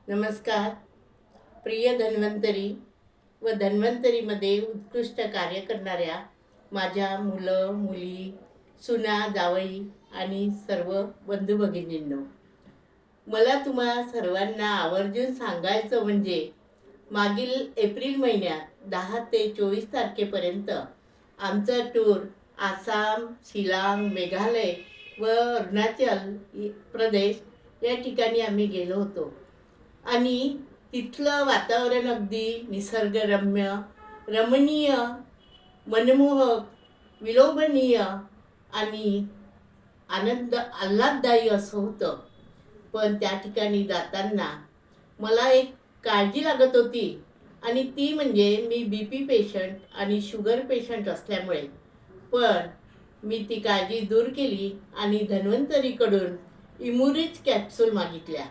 नमस्कार. प्रिय धन्वंतरी व धन्वंतरीमध्ये उत्कृष्ट कार्य करणाऱ्या माझ्या मुलं मुली, सुना जावई आणि सर्व बंधू भगिनींनो, मला तुम्हा सर्वांना आवर्जून सांगायचं म्हणजे मागील एप्रिल महिन्यात 10 ते 24 तारखेपर्यंत आमचा टूर आसाम, शिलांग, मेघालय व अरुणाचल प्रदेश या ठिकाणी आम्ही गेलो होतो. आणि तिथलं वातावरण अगदी निसर्गरम्य, रमणीय, मनमोहक, विलोभनीय आणि आल्हाददायी असं होतं. पण त्या ठिकाणी जाताना मला एक काळजी लागत होती, आणि ती म्हणजे मी BP पेशंट आणि शुगर पेशंट असल्यामुळे. पण मी ती काळजी दूर केली आणि धन्वंतरीकडून इमुरिच कॅप्सूल मागितल्या,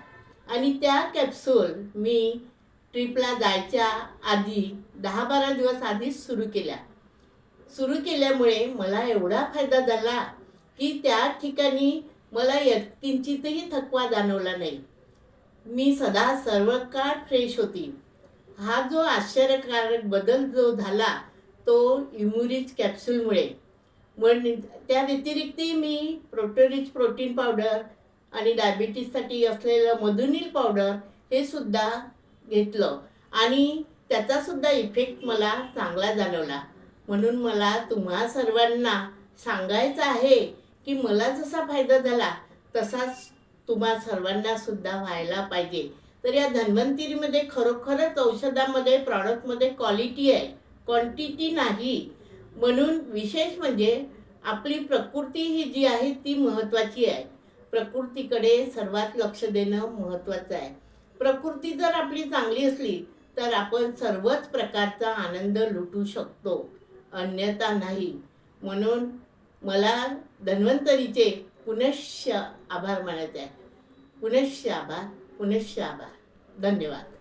आणि त्या कॅप्सूल मी ट्रिपला जायच्या आधी 10-12 दिवस आधीच सुरू केल्यामुळे मला एवढा फायदा झाला की त्या ठिकाणी मला किंचितही थकवा जाणवला नाही. मी सदा सर्व काळ फ्रेश होती. हा जो आश्चर्यकारक बदल जो झाला तो इमुरिच कॅप्सूलमुळे. त्या व्यतिरिक्त मी प्रोटोरिच प्रोटीन पावडर आणि डायबिटीससाठी असलेलं मधुनील पावडर हे सुद्धा घेतलं, आणि त्याचासुद्धा इफेक्ट मला चांगला जाणवला. म्हणून मला तुम्हा सर्वांना सांगायचं आहे की मला जसा फायदा झाला तसाच तुम्हा सर्वांना सुद्धा व्हायला पाहिजे. तर या धन्वंतरीमध्ये खरोखरच औषधामध्ये, प्रॉडक्टमध्ये क्वालिटी आहे, क्वांटिटी नाही. म्हणून विशेष म्हणजे आपली प्रकृती ही जी आहे ती महत्त्वाची आहे. प्रकृतीकडे सर्वात लक्ष देणं महत्त्वाचं आहे. प्रकृती जर आपली चांगली असली तर आपण सर्वच प्रकारचा आनंद लुटू शकतो, अन्यथा नाही. म्हणून मला धन्वंतरीचे पुनश्च आभार मानायचे आहे. पुनश्च आभार, पुनश्च आभार. धन्यवाद.